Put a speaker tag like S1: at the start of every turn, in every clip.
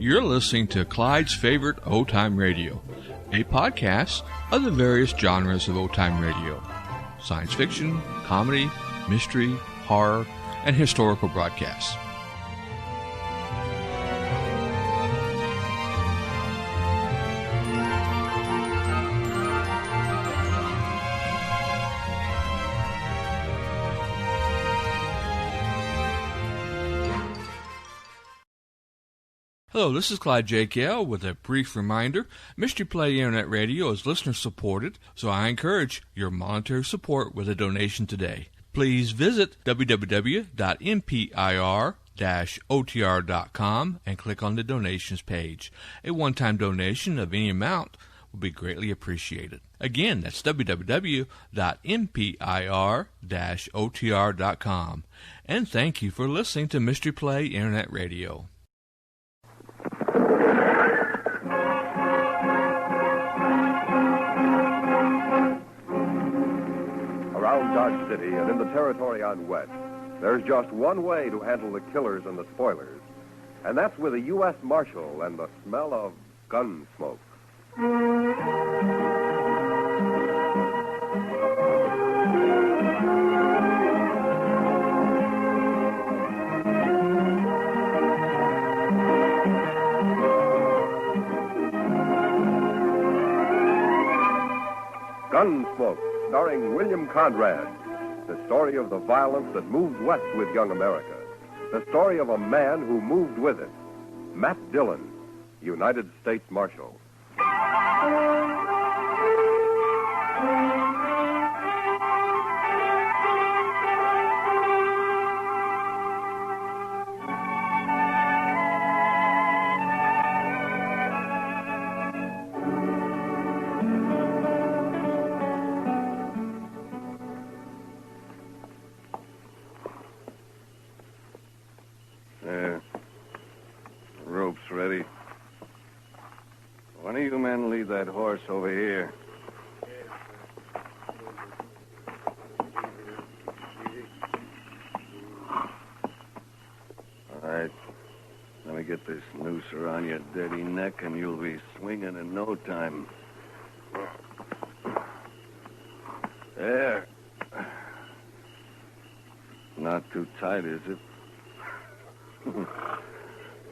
S1: You're listening to Clyde's Favorite Old-Time Radio, a podcast of the various genres of old-time radio: science fiction, comedy, mystery, horror, and historical broadcasts. Hello, this is Clyde J.K.L. with a brief reminder. Mystery Play Internet Radio is listener-supported, so I encourage your monetary support with a donation today. Please visit www.mpir-otr.com and click on the donations page. A one-time donation of any amount will be greatly appreciated. Again, that's www.mpir-otr.com. And thank you for listening to Mystery Play Internet Radio.
S2: Around Dodge City and in the territory on West, there's just one way to handle the killers and the spoilers, and that's with a U.S. Marshal and the smell of gun smoke. Gunsmoke, starring William Conrad. The story of the violence that moved west with young America. The story of a man who moved with it. Matt Dillon, United States Marshal.
S3: Ready. One of you men lead that horse over here. All right. Let me get this noose around your dirty neck, and you'll be swinging in no time. There. Not too tight, is it?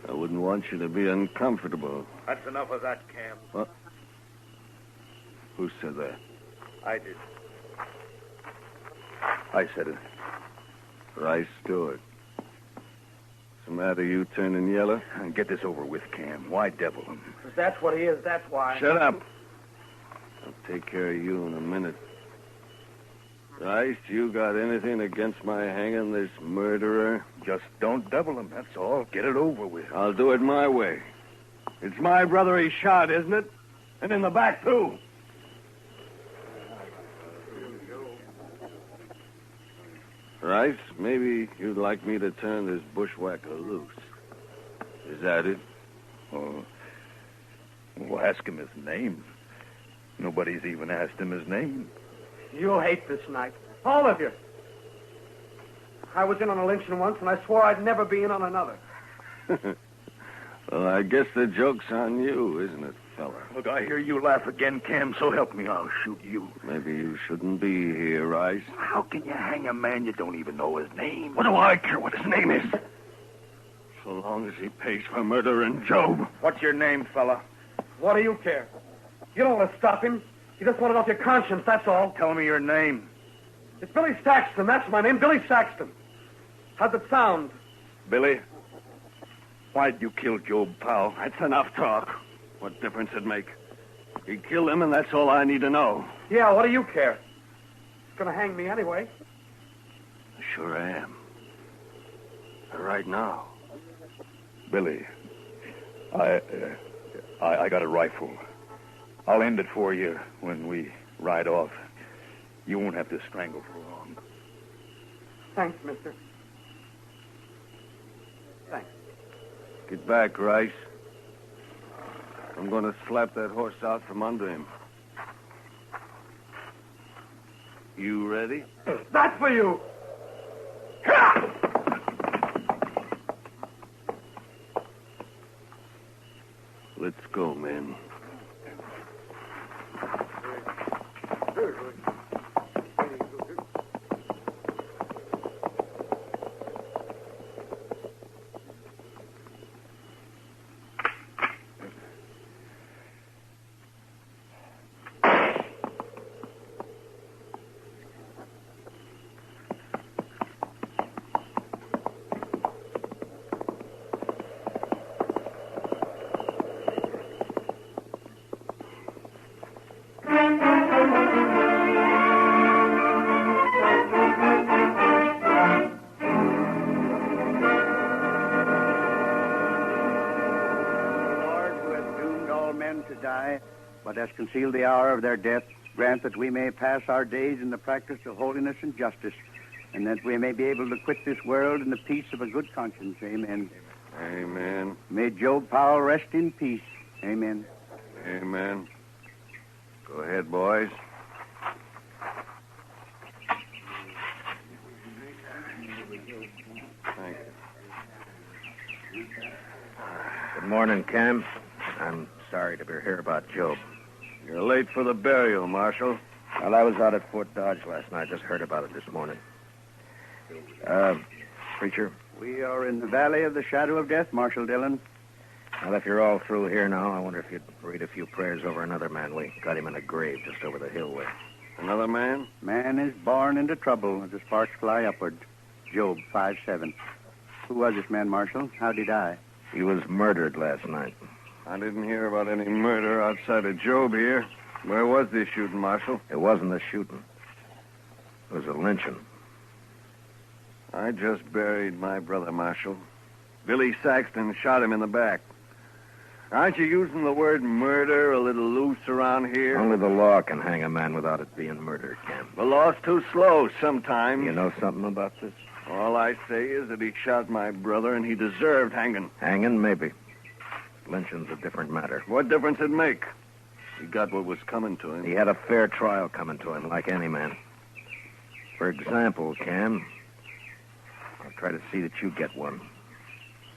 S3: I wouldn't want you to be uncomfortable.
S4: That's enough of that, Cam.
S3: What? Who said that?
S4: I did.
S3: I said it. Rice Stewart. What's the matter, you turning yellow?
S4: Get this over with, Cam. Why devil him?
S5: If that's what he is, that's why.
S3: Shut up. I'll take care of you in a minute. Rice, you got anything against my hanging this murderer?
S4: Just don't devil him, that's all. Get it over with.
S3: I'll do it my way.
S4: It's my brother he shot, isn't it? And in the back, too.
S3: Rice, maybe you'd like me to turn this bushwhacker loose. Is that it?
S4: Oh. Well, ask him his name. Nobody's even asked him his name.
S5: You'll hate this night. All of you. I was in on a lynching once, and I swore I'd never be in on another.
S3: Well, I guess the joke's on you, isn't it, fella?
S4: Look, I hear you laugh again, Cam, so help me, I'll shoot you.
S3: Maybe you shouldn't be here, Rice.
S4: How can you hang a man you don't even know his name? What do I care what his name is?
S3: So long as he pays for murdering Job.
S4: What's your name, fella?
S5: What do you care? You don't want to stop him. You just want it off your conscience, that's all.
S4: Tell me your name.
S5: It's Billy Saxton, that's my name, Billy Saxton. How's it sound?
S4: Billy, why'd you kill Job, pal?
S3: That's enough talk. What difference it make? He killed him, and that's all I need to know.
S5: Yeah, what do you care? He's gonna hang me anyway.
S3: Sure I am. Right now.
S4: Billy, I got a rifle. I'll end it for you when we ride off. You won't have to strangle for long.
S5: Thanks, mister. Thanks.
S3: Get back, Rice. I'm going to slap that horse out from under him. You ready?
S5: That's for you.
S6: but hast concealed the hour of their death, grant that we may pass our days in the practice of holiness and justice, and that we may be able to quit this world in the peace of a good conscience. Amen.
S3: Amen.
S6: May Job Powell rest in peace. Amen.
S3: Amen. Go ahead, boys. Thank you.
S7: Good morning, Cam. I'm sorry to hear about Job.
S3: You're late for the burial, Marshal.
S7: Well, I was out at Fort Dodge last night. Just heard about it this morning. Preacher?
S6: We are in the valley of the shadow of death, Marshal Dillon.
S7: Well, if you're all through here now, I wonder if you'd read a few prayers over another man. We got him in a grave just over the hill way.
S3: Another man?
S6: Man is born into trouble as the sparks fly upward. Job 5:7. Who was this man, Marshal? How'd he die?
S7: He was murdered last night.
S3: I didn't hear about any murder outside of Job here. Where was this shooting, Marshal?
S7: It wasn't a shooting. It was a lynching.
S3: I just buried my brother, Marshal. Billy Saxton shot him in the back. Aren't you using the word murder a little loose around here?
S7: Only the law can hang a man without it being murder, Cam.
S3: The law's too slow sometimes.
S7: You know something about this?
S3: All I say is that he shot my brother and he deserved hanging.
S7: Hanging, maybe. Lynching's a different matter.
S3: What difference it make? He got what was coming to him.
S7: He had a fair trial coming to him, like any man. For example, Cam, I'll try to see that you get one.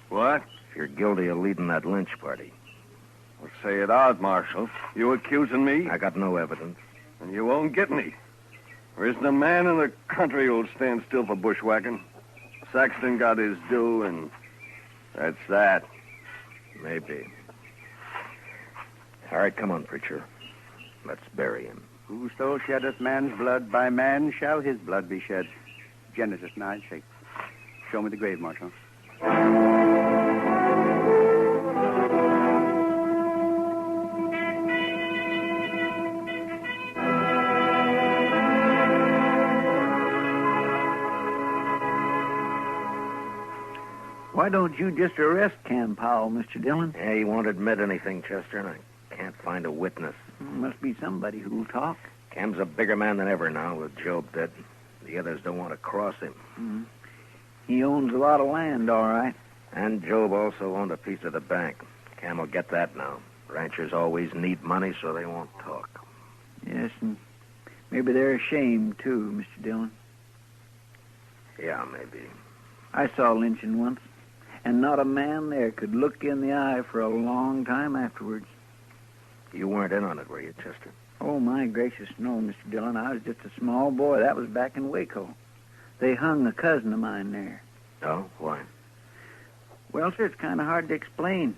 S3: What?
S7: If you're guilty of leading that lynch party.
S3: Well, say it out, Marshal. You accusing me?
S7: I got no evidence.
S3: And you won't get any. There isn't a man in the country who'll stand still for bushwhacking. Saxton got his due, and that's that.
S7: Maybe. All right, come on, preacher. Let's bury him.
S6: Whoso sheddeth man's blood, by man shall his blood be shed. Genesis 9:6. Show me the grave, Marshal.
S8: Why don't you just arrest Cam Powell, Mr. Dillon?
S7: Yeah, he won't admit anything, Chester, and I can't find a witness.
S8: Must be somebody who'll talk.
S7: Cam's a bigger man than ever now, with Job dead. The others don't want to cross him.
S8: Mm-hmm. He owns a lot of land, all right.
S7: And Job also owned a piece of the bank. Cam will get that now. Ranchers always need money, so they won't talk.
S8: Yes, and maybe they're ashamed, too, Mr. Dillon.
S7: Yeah, maybe.
S8: I saw lynching once, and not a man there could look in the eye for a long time afterwards.
S7: You weren't in on it, were you, Chester?
S8: Oh, my gracious, no, Mr. Dillon. I was just a small boy. That was back in Waco. They hung a cousin of mine there.
S7: Oh, why?
S8: Well, sir, it's kind of hard to explain.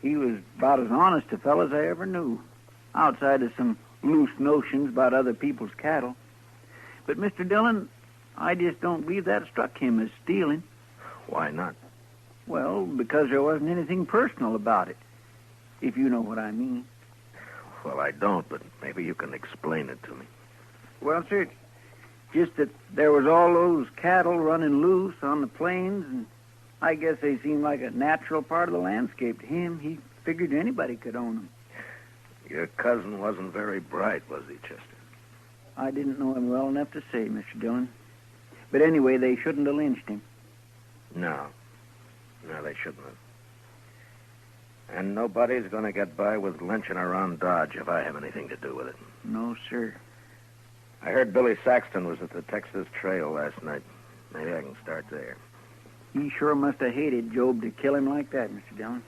S8: He was about as honest a fellow as I ever knew, outside of some loose notions about other people's cattle. But, Mr. Dillon, I just don't believe that struck him as stealing.
S7: Why not?
S8: Well, because there wasn't anything personal about it, if you know what I mean.
S7: Well, I don't, but maybe you can explain it to me.
S8: Well, sir, it's just that there was all those cattle running loose on the plains, and I guess they seemed like a natural part of the landscape to him. He figured anybody could own them.
S7: Your cousin wasn't very bright, was he, Chester?
S8: I didn't know him well enough to say, Mr. Dillon. But anyway, they shouldn't have lynched him.
S7: No. No, they shouldn't have. And nobody's going to get by with lynching around Dodge if I have anything to do with it.
S8: No, sir.
S7: I heard Billy Saxton was at the Texas Trail last night. Maybe I can start there.
S8: He sure must have hated Job to kill him like that, Mr. Dillon.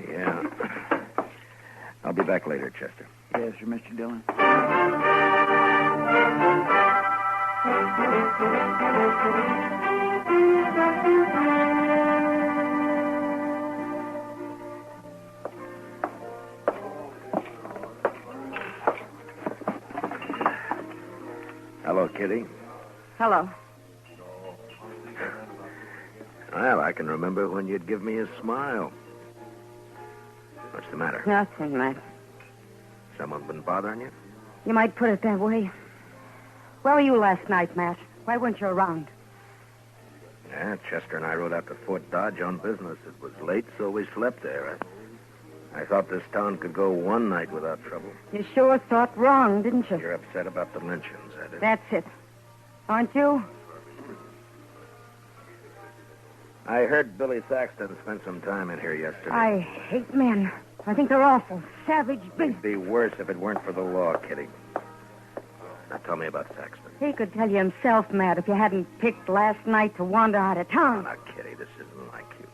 S7: Yeah. I'll be back later, Chester.
S8: Yes, sir, Mr. Dillon.
S7: Hello, Kitty.
S9: Hello.
S7: Well, I can remember when you'd give me a smile. What's the matter?
S9: Nothing, Matt.
S7: Someone been bothering you?
S9: You might put it that way. Where were you last night, Matt? Why weren't you around?
S7: Yeah, Chester and I rode out to Fort Dodge on business. It was late, so we slept there. I thought this town could go one night without trouble.
S9: You sure thought wrong, didn't you?
S7: You're upset about the lynchings, that is.
S9: That's it. Aren't you?
S7: I heard Billy Saxton spent some time in here yesterday.
S9: I hate men. I think they're awful. Savage, big.
S7: It'd be worse if it weren't for the law, Kitty. Now tell me about Saxton.
S9: He could tell you himself, Matt, if you hadn't picked last night to wander out of town.
S7: Now, Kitty, this isn't like you.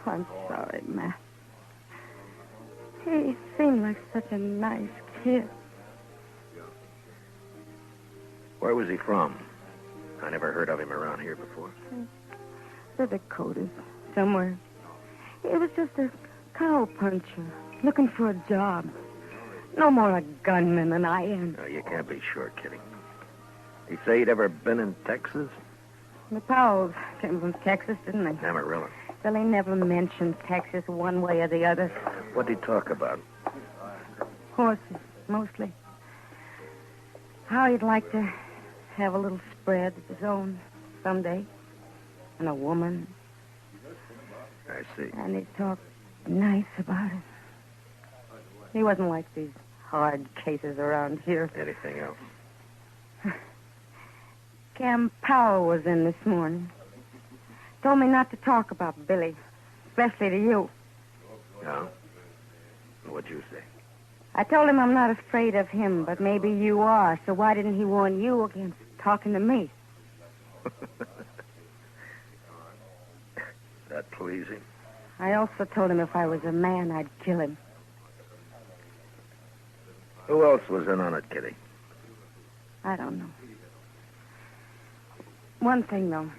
S9: I'm sorry, Matt. He seemed like such a nice kid.
S7: Where was he from? I never heard of him around here before.
S9: The Dakotas, somewhere. He was just a cow puncher, looking for a job. No more a gunman than I am.
S7: No, you can't be sure, Kitty. Did he say he'd ever been in Texas?
S9: The Powells came from Texas, didn't they?
S7: Amarillo.
S9: Billy never mentioned Texas one way or the other.
S7: What'd he talk about?
S9: Horses, mostly. How he'd like to have a little spread of his own someday. And a woman.
S7: I see.
S9: And he talked nice about it. He wasn't like these hard cases around here.
S7: Anything else?
S9: Cam Powell was in this morning. Told me not to talk about Billy, especially to you.
S7: No? What'd you say?
S9: I told him I'm not afraid of him, but maybe you are, so why didn't he warn you against talking to me?
S7: That pleasing?
S9: I also told him if I was a man, I'd kill him.
S7: Who else was in on it, Kitty?
S9: I don't know. One thing, though.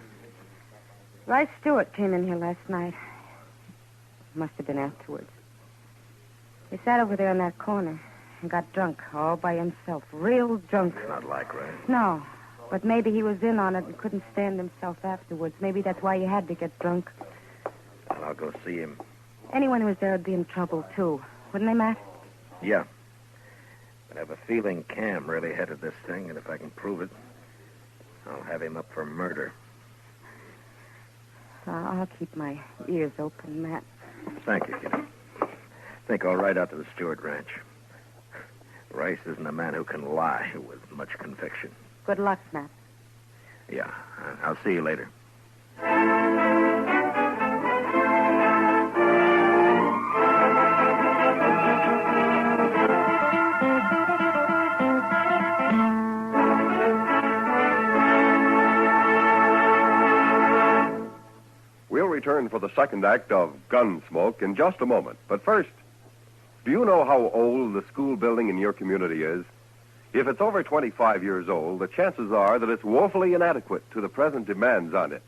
S9: Rice Stewart came in here last night. Must have been afterwards. He sat over there in that corner and got drunk all by himself. Real drunk.
S7: Not like Rice.
S9: No, but maybe he was in on it and couldn't stand himself afterwards. Maybe that's why he had to get drunk.
S7: Well, I'll go see him.
S9: Anyone who was there would be in trouble, too. Wouldn't they, Matt?
S7: Yeah. But I have a feeling Cam really headed this thing, and if I can prove it, I'll have him up for murder.
S9: I'll keep my ears open, Matt.
S7: Thank you, Kitty. I think I'll ride out to the Stewart Ranch. Rice isn't a man who can lie with much conviction.
S9: Good luck, Matt.
S7: Yeah, I'll see you later.
S2: We'll return for the second act of Gunsmoke in just a moment. But first, do you know how old the school building in your community is? If it's over 25 years old, the chances are that it's woefully inadequate to the present demands on it.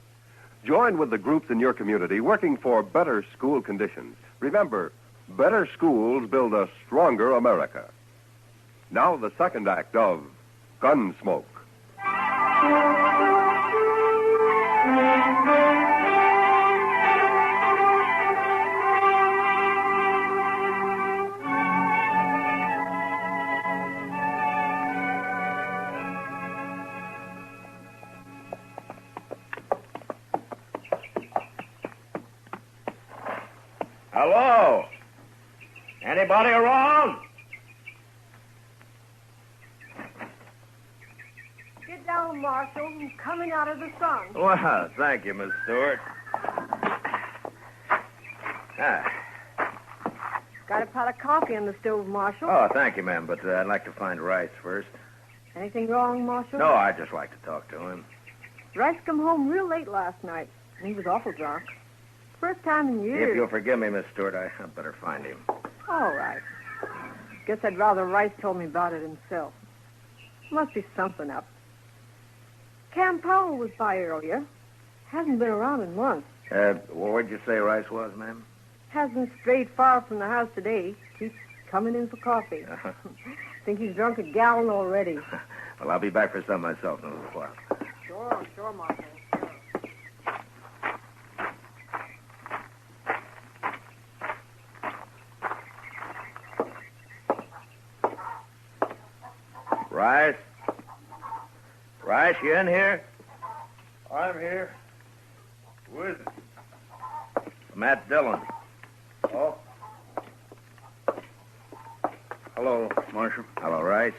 S2: Join with the groups in your community working for better school conditions. Remember, better schools build a stronger America. Now the second act of Gunsmoke.
S7: Hello? Anybody around?
S10: Get down, Marshal. I'm coming out of the sun.
S7: Well, thank you, Miss Stewart.
S10: Got a pot of coffee on the stove, Marshal.
S7: Oh, thank you, ma'am, but I'd like to find Rice first.
S10: Anything wrong, Marshal?
S7: No, I'd just like to talk to him.
S10: Rice come home real late last night. He was awful drunk. First time in years.
S7: If you'll forgive me, Miss Stewart, I'd better find him.
S10: All right. Guess I'd rather Rice told me about it himself. Must be something up. Cam Powell was by earlier. Hasn't been around in months.
S7: Where'd you say Rice was, ma'am?
S10: Hasn't strayed far from the house today. Keeps coming in for coffee. Think he's drunk a gallon already.
S7: Well, I'll be back for some myself in a little while.
S10: Sure, Marshal.
S7: Rice? Rice, you in here?
S11: I'm here.
S3: Who is it?
S7: Matt Dillon.
S3: Oh? Hello, Marshal.
S7: Hello, Rice.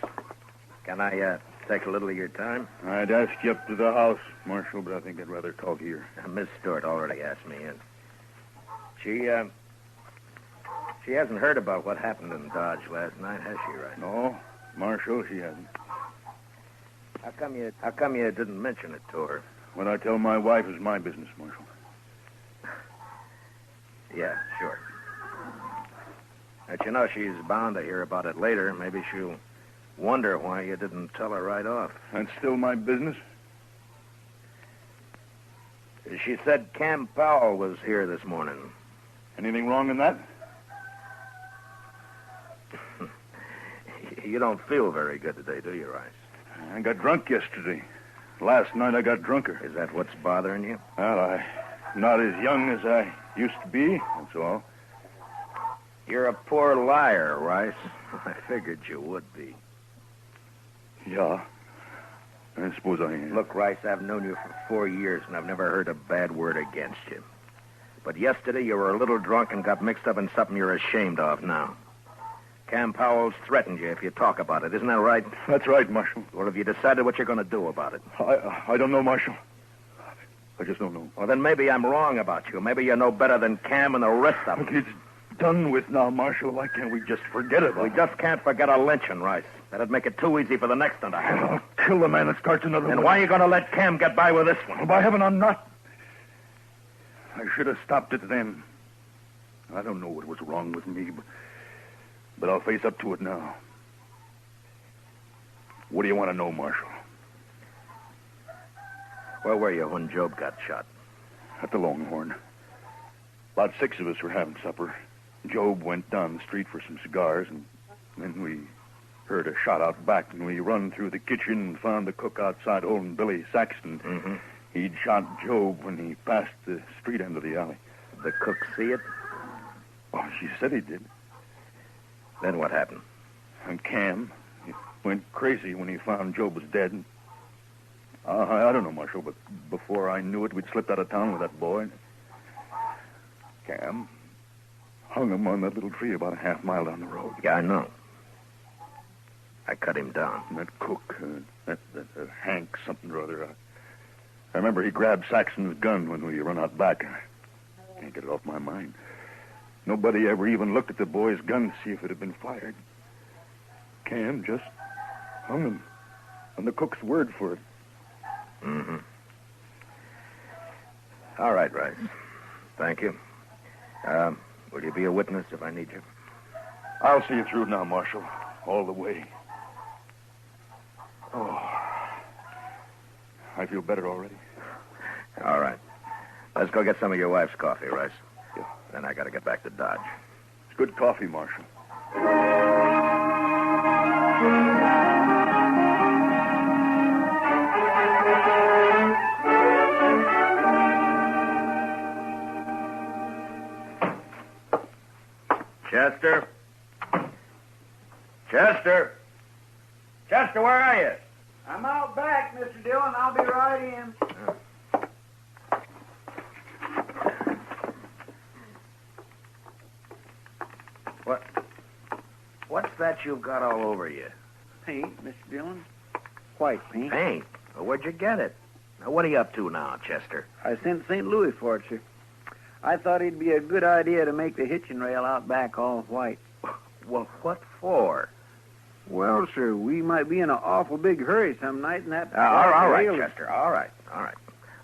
S7: Can I take a little of your time?
S4: I'd ask you up to the house, Marshal, but I think I'd rather talk here.
S7: Miss Stewart already asked me in. She hasn't heard about what happened in Dodge last night, has she, Rice?
S4: No, Marshal, she hasn't.
S7: How come you didn't mention it to her?
S4: What I tell my wife is my business, Marshal.
S7: Yeah, sure. But you know, she's bound to hear about it later. Maybe she'll wonder why you didn't tell her right off.
S4: That's still my business?
S7: She said Cam Powell was here this morning.
S4: Anything wrong in that?
S7: You don't feel very good today, do you, Rice?
S4: I got drunk yesterday. Last night I got drunker.
S7: Is that what's bothering you?
S4: Well, I'm not as young as I used to be, that's all.
S7: You're a poor liar, Rice. I figured you would be.
S4: Yeah, I suppose I am.
S7: Look, Rice, I've known you for 4 years, and I've never heard a bad word against you. But yesterday you were a little drunk and got mixed up in something you're ashamed of now. Cam Powell's threatened you if you talk about it. Isn't that right?
S4: That's right, Marshal.
S7: Well, have you decided what you're going to do about it?
S4: I don't know, Marshal. I just don't know.
S7: Well, then maybe I'm wrong about you. Maybe you know better than Cam and the rest of them.
S4: Look, it's done with now, Marshal. Why can't we just forget it?
S7: We just can't forget a lynching, Rice. That'd make it too easy for the next one to happen.
S4: I'll kill the man that starts another
S7: And
S4: one.
S7: why are you going to let Cam get by with this one?
S4: By heaven, I'm not. I should have stopped it then. I don't know what was wrong with me, but I'll face up to it now. What do you want to know, Marshal?
S7: Where were you when Job got shot?
S4: At the Longhorn. About 6 of us were having supper. Job went down the street for some cigars, and then we heard a shot out back, and we run through the kitchen and found the cook outside holding Billy Saxton.
S7: Mm-hmm.
S4: He'd shot Job when he passed the street end of the alley.
S7: The cook see it?
S4: Oh, she said he did.
S7: Then what happened?
S4: And Cam, he went crazy when he found Job was dead. I don't know, Marshal, but before I knew it, we'd slipped out of town with that boy. Cam hung him on that little tree about a half mile down the road.
S7: Yeah, I know. I cut him down.
S4: And that cook, that Hank something or other, I remember he grabbed Saxon's gun when we run out back. I can't get it off my mind. Nobody ever even looked at the boy's gun to see if it had been fired. Cam just hung him on the cook's word for it.
S7: Mm-hmm. All right, Rice. Thank you. Will you be a witness if I need you?
S4: I'll see you through now, Marshal. All the way. Oh. I feel better already.
S7: All right. Let's go get some of your wife's coffee, Rice.
S4: Yeah.
S7: Then I got to get back to Dodge.
S4: It's good coffee, Marshal.
S7: Chester? Chester? Chester, where are you?
S8: I'm out back, Mr. Dillon. I'll be right in.
S7: What's that you've got all over you?
S8: Paint, Mr. Dillon. White paint.
S7: Paint? Well, where'd you get it? Now, what are you up to now, Chester?
S8: I sent St. Louis for it, sir. I thought it'd be a good idea to make the hitching rail out back all white.
S7: Well, what for?
S8: Well, sir, we might be in an awful big hurry some night, and that...
S7: all right, Chester. All right.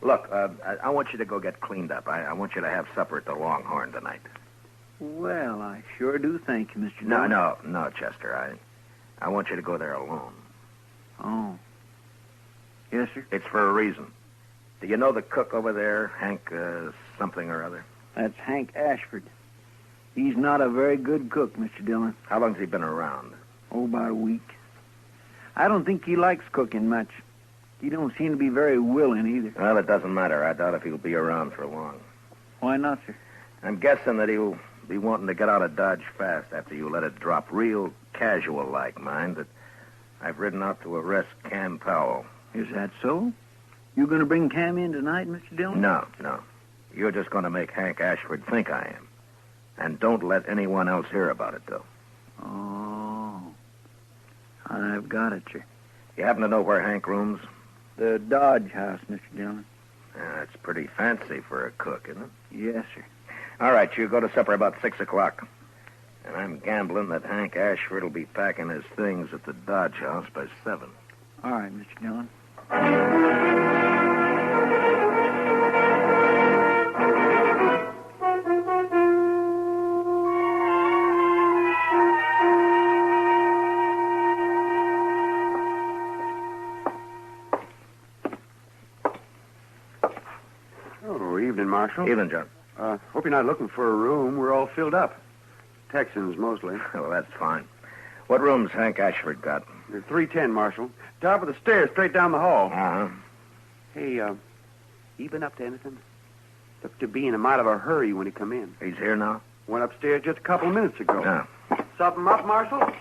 S7: Look, I want you to go get cleaned up. I want you to have supper at the Longhorn tonight.
S8: Well, I sure do thank you, Mr. Dillon.
S7: No, Chester. I want you to go there alone.
S8: Oh. Yes, sir?
S7: It's for a reason. Do you know the cook over there, Hank something or other?
S8: That's Hank Ashford. He's not a very good cook, Mr. Dillon.
S7: How long's he been around?
S8: Oh, about a week. I don't think he likes cooking much. He don't seem to be very willing either.
S7: Well, it doesn't matter. I doubt if he'll be around for long.
S8: Why not, sir?
S7: I'm guessing that he'll be wanting to get out of Dodge fast after you let it drop. Real casual-like, mind, that I've ridden out to arrest Cam Powell.
S8: Is that so? You going to bring Cam in tonight, Mr. Dillon?
S7: No. You're just going to make Hank Ashford think I am. And don't let anyone else hear about it, though.
S8: Oh. I've got it, sir.
S7: You happen to know where Hank rooms?
S8: The Dodge House, Mr. Dillon.
S7: It's pretty fancy for a cook, isn't it?
S8: Yes, sir.
S7: All right, you go to supper about 6 o'clock. And I'm gambling that Hank Ashford will be packing his things at the Dodge House by 7.
S8: All right, Mr. Dillon.
S6: Oh, evening, Marshal.
S7: Evening, John.
S6: Hope you're not looking for a room. We're all filled up. Texans, mostly.
S7: Well, that's fine. What room's Hank Ashford got?
S6: 310, Marshal. Top of the stairs, straight down the hall.
S7: Uh-huh.
S6: Hey, you been up to anything? Looked to be in a mite of a hurry when he come in.
S7: He's here now?
S6: Went upstairs just a couple of minutes ago.
S7: Yeah.
S6: Something up, Marshal?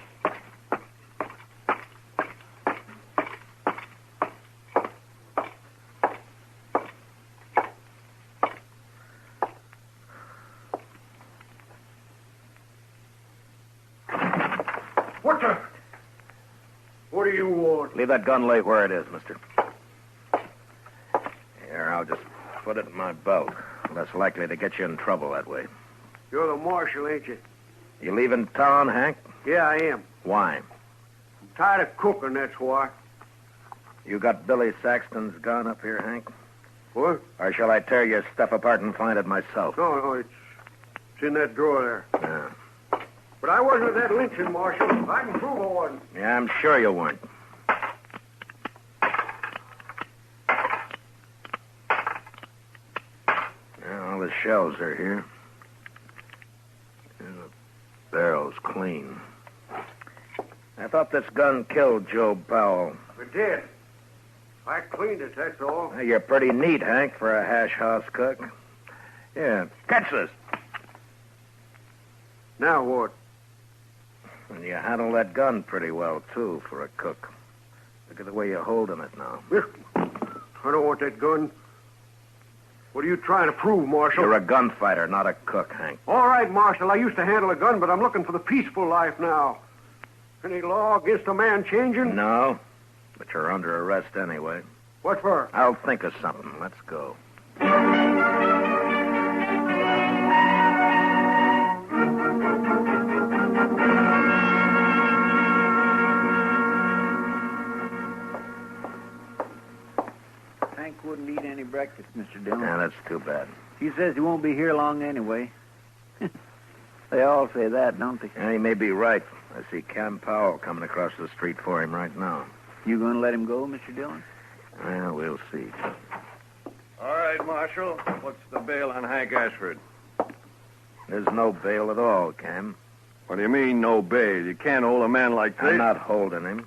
S5: What do you want?
S7: Leave that gun lay where it is, mister. Here, I'll just put it in my belt. Less likely to get you in trouble that way.
S5: You're the marshal, ain't you?
S7: You leaving town, Hank?
S5: Yeah, I am.
S7: Why?
S5: I'm tired of cooking, that's why.
S7: You got Billy Saxton's gun up here, Hank?
S5: What?
S7: Or shall I tear your stuff apart and find it myself?
S5: No, it's in that drawer there.
S7: Yeah.
S5: But I wasn't at that lynching, Marshal. I can prove I wasn't.
S7: Yeah, I'm sure you weren't. All the shells are here. And the barrel's clean. I thought this gun killed Joe Powell.
S5: It did. I cleaned it, that's all.
S7: You're pretty neat, Hank, for a hash house cook. Yeah, catch this.
S5: Now what?
S7: And you handle that gun pretty well, too, for a cook. Look at the way you're holding it now.
S5: I don't want that gun. What are you trying to prove, Marshal?
S7: You're a gunfighter, not a cook, Hank.
S5: All right, Marshal, I used to handle a gun, but I'm looking for the peaceful life now. Any law against a man changing?
S7: No, but you're under arrest anyway.
S5: What for?
S7: I'll think of something. Let's go.
S8: Hank wouldn't eat any breakfast, Mr. Dillon.
S7: Yeah, that's too bad.
S8: He says he won't be here long anyway. They all say that, don't they?
S7: Yeah, he may be right. I see Cam Powell coming across the street for him right now.
S8: You going to let him go, Mr. Dillon?
S7: Well, we'll see.
S3: All right, Marshal. What's the bail on Hank Ashford?
S7: There's no bail at all, Cam.
S3: What do you mean, no bail? You can't hold a man like this.
S7: I'm not holding him.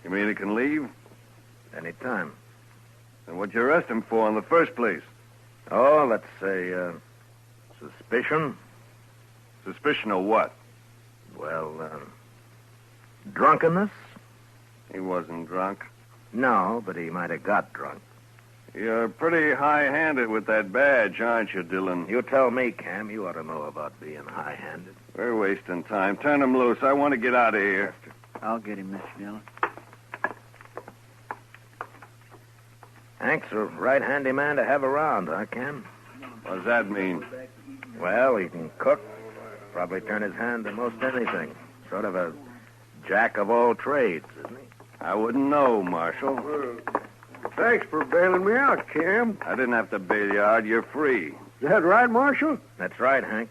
S3: You mean he can leave?
S7: Anytime.
S3: Then what'd you arrest him for in the first place?
S7: Oh, let's say, suspicion.
S3: Suspicion of what?
S7: Well, drunkenness?
S3: He wasn't drunk.
S7: No, but he might have got drunk.
S3: You're pretty high-handed with that badge, aren't you, Dillon?
S7: You tell me, Cam. You ought to know about being high-handed.
S3: We're wasting time. Turn him loose. I want to get out of here.
S8: I'll get him, Mr. Dillon.
S7: Hank's a right handy man to have around, huh, Cam?
S3: What does that mean?
S7: Well, he can cook. Probably turn his hand to most anything. Sort of a jack of all trades, isn't he?
S3: I wouldn't know, Marshal.
S5: Thanks for bailing me out, Cam.
S3: I didn't have to bail you out. You're free.
S5: Is that right, Marshal?
S7: That's right, Hank.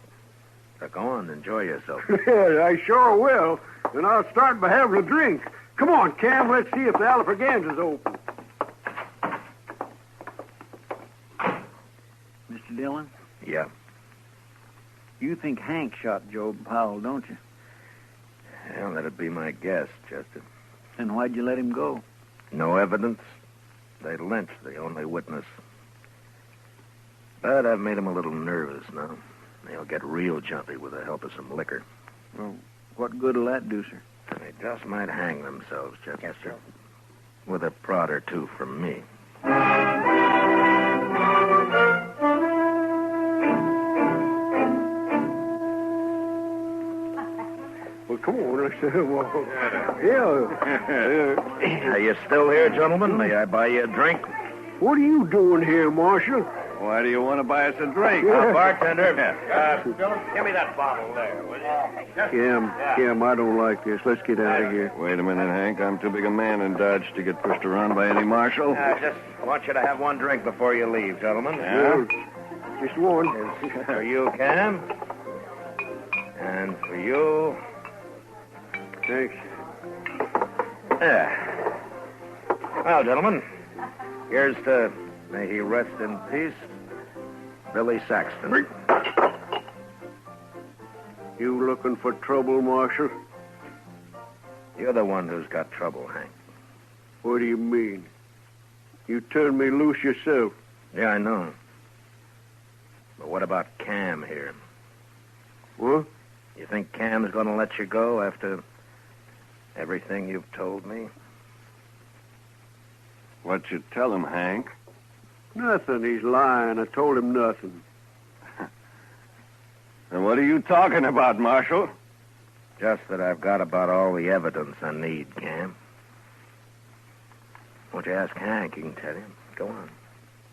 S7: So go on, enjoy yourself.
S5: Yeah, I sure will. And I'll start by having a drink. Come on, Cam, let's see if the Alfraganza's open.
S8: Mr. Dillon,
S7: Yeah.
S8: you think Hank shot Joe Powell, don't you?
S7: Well, that'd be my guess, Chester.
S8: Then why'd you let him go?
S7: No evidence. They lynched the only witness. But I've made him a little nervous now. He'll get real jumpy with the help of some liquor.
S8: Well, what good will that do, sir?
S7: They just might hang themselves, Chester. Yes, sir. With a prod or two from me.
S11: Well, come on. Let's yeah.
S7: Are you still here, gentlemen? May I buy you a drink?
S11: What are you doing here, Marshal?
S3: Why do you want to buy us a drink?
S7: Bartender, give me that bottle there, will you?
S11: Kim, I don't like this. Let's get out of here.
S3: Wait a minute, Hank. I'm too big a man in Dodge to get pushed around by any marshal.
S7: I just want you to have one drink before you leave, gentlemen.
S11: Yeah? Just one.
S7: It's for you, Cam. And for you...
S11: Thanks.
S7: Yeah. Well, gentlemen, here's to, may he rest in peace, Billy Saxton.
S11: You looking for trouble, Marshal?
S7: You're the one who's got trouble, Hank.
S11: What do you mean? You turned me loose yourself.
S7: Yeah, I know. But what about Cam here?
S11: What?
S7: You think Cam's going to let you go after everything you've told me?
S3: What'd you tell him, Hank?
S11: Nothing. He's lying. I told him nothing.
S3: And what are you talking about, Marshal?
S7: Just that I've got about all the evidence I need, Cam. Won't you ask Hank? He can tell you. Go on.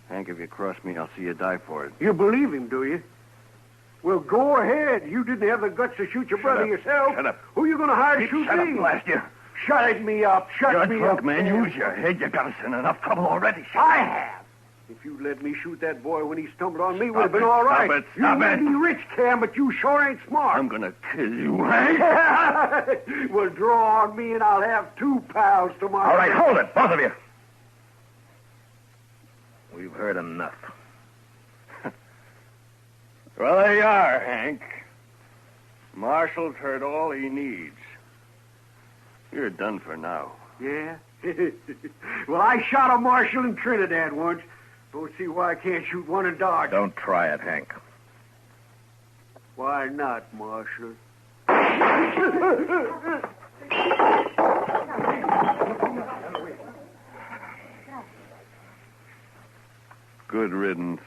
S3: Hank, if you cross me, I'll see you die for it.
S11: You believe him, do you? Well, go ahead. You didn't have the guts to shoot your brother yourself.
S3: Shut up.
S11: Who are you going to hire to shoot
S3: Shut
S11: me?
S3: up, blast you.
S11: Shut me up. Shut me up.
S3: man. Use your head. You got us in enough trouble already.
S11: I have. If you let me shoot that boy when he stumbled on me, would have been all right.
S3: Stop it.
S11: You may be rich, Cam, but you sure ain't smart.
S3: I'm going to kill you, Hank.
S11: Well, draw on me and I'll have 2 pals tomorrow.
S7: All right, hold it, both of you. We've heard enough.
S3: Well, there you are, Hank. Marshall's heard all he needs. You're done for now.
S11: Yeah? Well, I shot a marshal in Trinidad once. Don't see why I can't shoot one in Dodge.
S7: Don't try it, Hank.
S11: Why not, Marshal?
S3: Good riddance.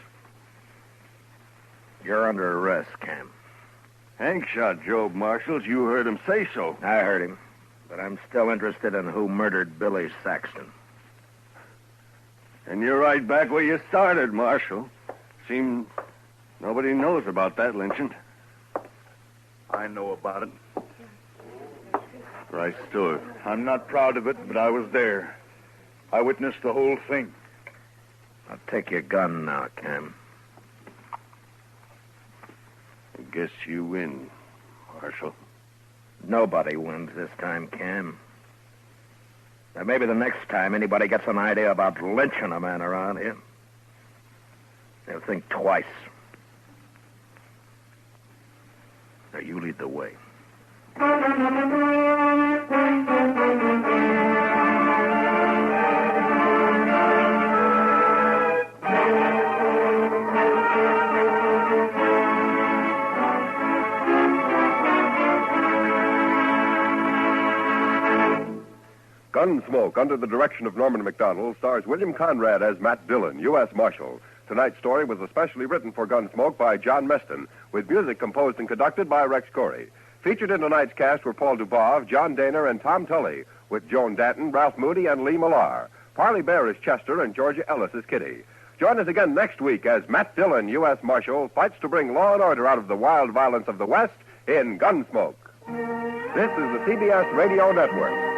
S7: You're under arrest, Cam.
S3: Hank shot Job Marshall. You heard him say so.
S7: I heard him. But I'm still interested in who murdered Billy Saxton.
S3: And you're right back where you started, Marshal. Seems nobody knows about that lynching.
S4: I know about it.
S3: Right, Stewart.
S4: I'm not proud of it, but I was there. I witnessed the whole thing.
S7: I'll take your gun now, Cam.
S3: I guess you win, Marshal.
S7: Nobody wins this time, Cam. Now, maybe the next time anybody gets an idea about lynching a man around here, they'll think twice. Now, you lead the way.
S2: Gunsmoke, under the direction of Norman Macdonald, stars William Conrad as Matt Dillon, U.S. Marshal. Tonight's story was especially written for Gunsmoke by John Meston, with music composed and conducted by Rex Corey. Featured in tonight's cast were Paul Dubov, John Daner, and Tom Tully, with Joan Danton, Ralph Moody, and Lee Millar. Parley Bear is Chester, and Georgia Ellis is Kitty. Join us again next week as Matt Dillon, U.S. Marshal, fights to bring law and order out of the wild violence of the West in Gunsmoke. This is the CBS Radio Network.